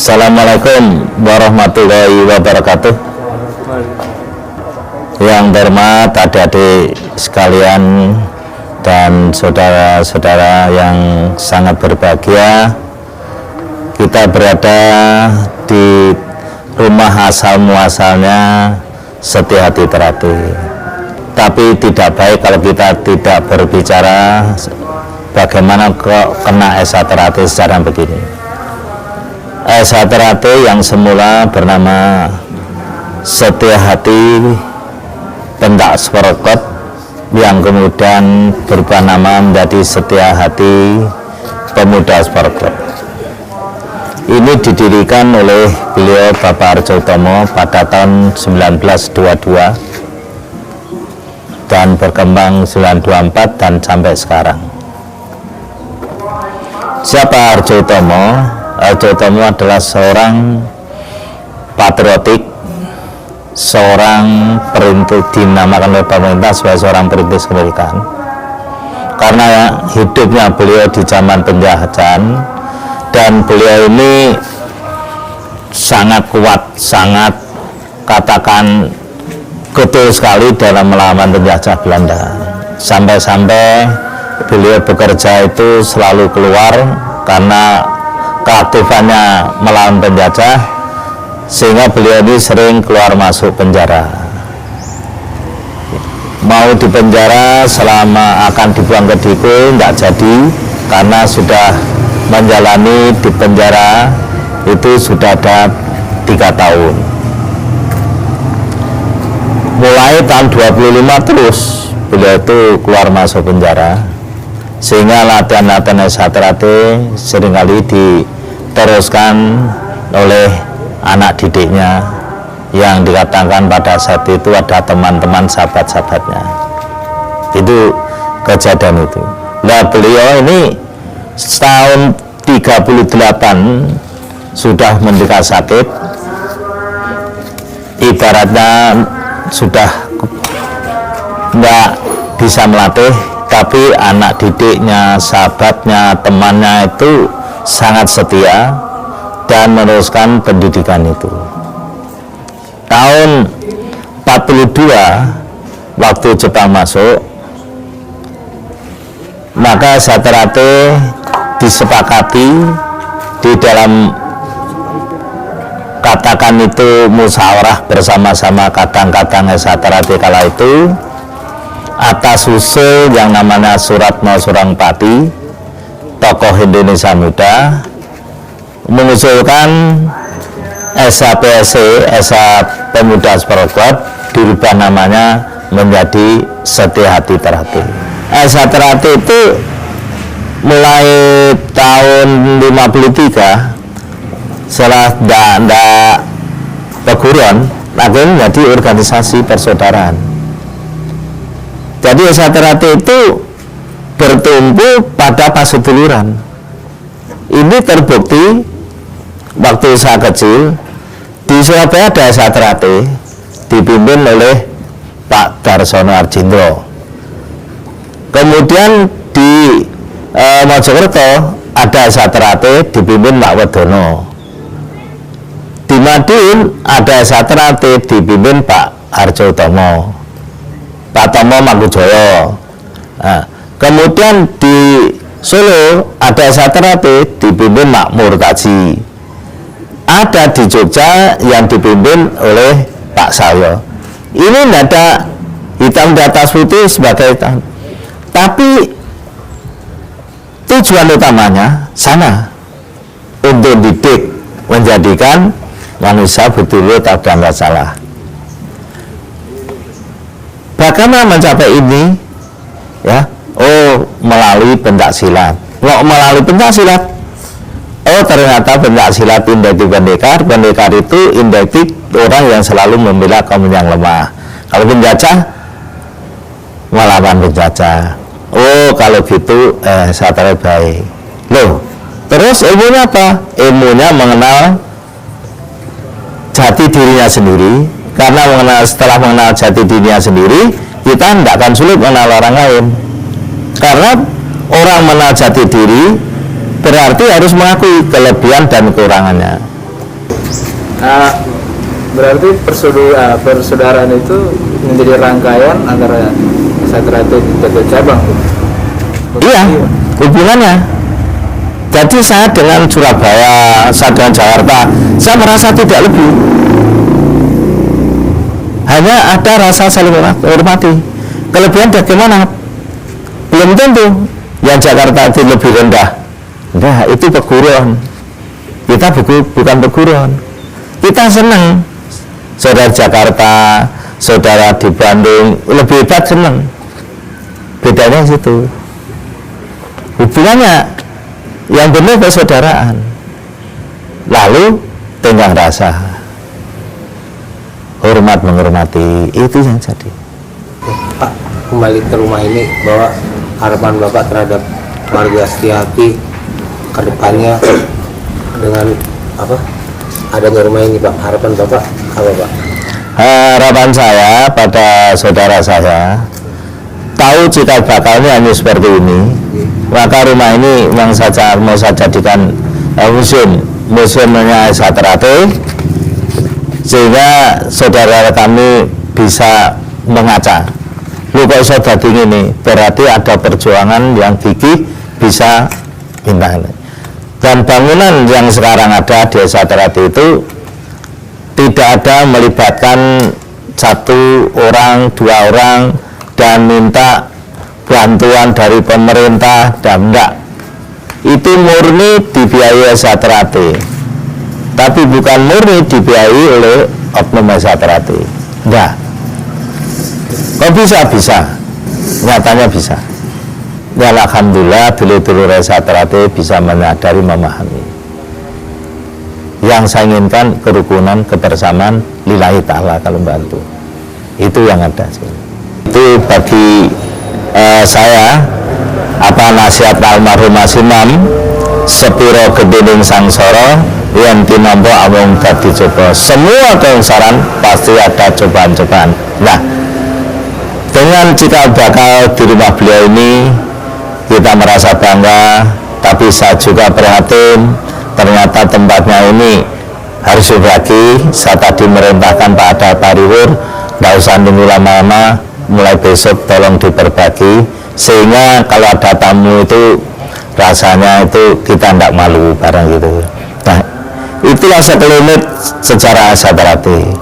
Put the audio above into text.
Assalamualaikum warahmatullahi wabarakatuh. Yang terhormat adik-adik sekalian dan saudara-saudara yang sangat berbahagia, kita berada di rumah asal muasalnya Setia Hati Terapi. Tapi tidak baik kalau kita tidak berbicara bagaimana kok kena Esa Terapi secara begini. Esa Terapi yang semula bernama Setia Hati Pendak Sporokot, yang kemudian berubah nama menjadi Setia Hati Pemuda Sporokot. Ini didirikan oleh beliau Bapak Arjo Utomo pada tahun 1922 dan berkembang 1924 dan sampai sekarang. Siapa Arjo Utomo? Arjo Utomo adalah seorang patriotik, seorang perintis, dinamakan oleh pemerintah sebagai seorang perintis kemerdekaan. Karena hidupnya beliau di zaman penjajahan, dan beliau ini sangat kuat, sangat katakan getol sekali dalam melawan penjajah Belanda. Sampai-sampai beliau bekerja itu selalu keluar karena keaktifannya melawan penjajah, sehingga beliau ini sering keluar masuk penjara. Mau di penjara selama akan dibuang ke Diko tidak jadi, karena sudah menjalani di penjara itu sudah ada 3 tahun. Mulai tahun 25 terus beliau itu keluar masuk penjara, sehingga latihan-latihan Esa Terapi seringkali diteruskan oleh anak didiknya yang dikatakan pada saat itu ada teman-teman sahabat-sahabatnya. Itu kejadian itu. Nah, beliau ini setahun 38 sudah menderita sakit, ibaratnya sudah tidak bisa melatih, tapi anak didiknya, sahabatnya, temannya itu sangat setia dan meneruskan pendidikan itu. Tahun 42 waktu Jepang masuk, maka Esa Terapi disepakati di dalam katakan itu musyawarah bersama-sama kadang-kadang Esa Terapi kala itu, atas usul yang namanya Suratno Surangpati, tokoh Indonesia Muda, mengusulkan SAPSC, Esa Pemuda Sporokot, dirubah namanya menjadi Setia Hati Terapi. Esa Terapi itu mulai tahun 53 setelah tidak perguruan lagi menjadi organisasi persaudaraan. Jadi Esa Terapi itu bertumpu pada paseduluran. Ini terbukti waktu saya kecil di Surabaya ada Esa Terapi dipimpin oleh Pak Darsono Arjindro. Kemudian di Mojokerto ada Esa Terapi dipimpin Pak Wedono. Di Madiun ada Esa Terapi dipimpin Pak Arjo Utomo, Pak Tomo Mangkujoyo. Nah, kemudian di Solo ada Esa Terapi dipimpin Mak Murtaji. Ada di Jogja yang dipimpin oleh Pak Sayo. Ini tidak ada hitam di atas putih sebagai hitam, tapi tujuan utamanya sama, untuk didik, menjadikan manusia betul-betul tak dan tak salah. Bagaimana mencapai ini? Ya, melalui pencaksilat. Melalui pencaksilat, ternyata pencaksilat indektif pendekar itu indektif orang yang selalu membela kaum yang lemah. Kalau penjajah melawan penjajah. Kalau gitu Esa Terapi baik. Loh, terus ilmunya apa? Ilmunya mengenal jati dirinya sendiri. Karena setelah mengenal jati dirinya sendiri, kita tidak akan sulit mengenal orang lain. Karena orang mengenal jati diri berarti harus mengakui kelebihan dan kekurangannya. Berarti persaudaraan itu menjadi rangkaian antara Satrate dan cabang. Iya, hubungannya. Jadi saya dengan Surabaya, saya dengan Jakarta, saya merasa tidak lebih. Hanya ada rasa saling hormati. Kelebihan bagaimana? Belum tentu. Yang Jakarta itu lebih rendah. Nah, itu perguruan. Kita bukan perguruan. Kita senang. Saudara Jakarta, saudara di Bandung lebih hebat, senang. Bedanya situ. Hubungannya yang benar persaudaraan. Lalu tenggang rasa, hormat menghormati, itu yang jadi. Pak, kembali ke rumah ini, bahwa harapan Bapak terhadap warga Setiati ke depannya dengan apa adanya rumah ini, Pak, harapan Bapak apa, Pak? Harapan saya pada saudara saya, tahu cikal bakalnya hanya seperti ini, maka rumah ini yang saja mau saya jadikan museumnya Satrate, sehingga saudara kami bisa mengaca. Lu kok iso dadi ngene, berarti ada perjuangan yang gigih bisa pindah. Dan bangunan yang sekarang ada di Satrate itu tidak ada melibatkan satu orang, dua orang dan minta bantuan dari pemerintah, dan enggak. Itu murni dibiayai Satrate, tapi bukan murni dibiayai oleh oknum Satrate. Enggak. Kok bisa? Nyatanya bisa. Ya alhamdulillah, dulur-dulur Satrate bisa menyadari, memahami. Yang saya inginkan kerukunan, kebersamaan, lillahi ta'ala kalau bantu. Itu yang ada sih. Itu bagi saya nasihat almarhum Mas Imam, sepiro gedening sangsara yang tinampa amung dadi coba. Semua keungsaran pasti ada cobaan-cobaan. Nah, dengan cikal bakal di rumah beliau ini kita merasa bangga, tapi saya juga prihatin. Ternyata tempatnya ini harus dibagi. Saya tadi merintahkan Pak Ada Pariwur, nggak usah nunggu lama-lama, mulai besok tolong diperbagi, sehingga kalau ada tamu itu rasanya itu kita nggak malu barang gitu. Nah, itulah sekelumit sejarah Satrate.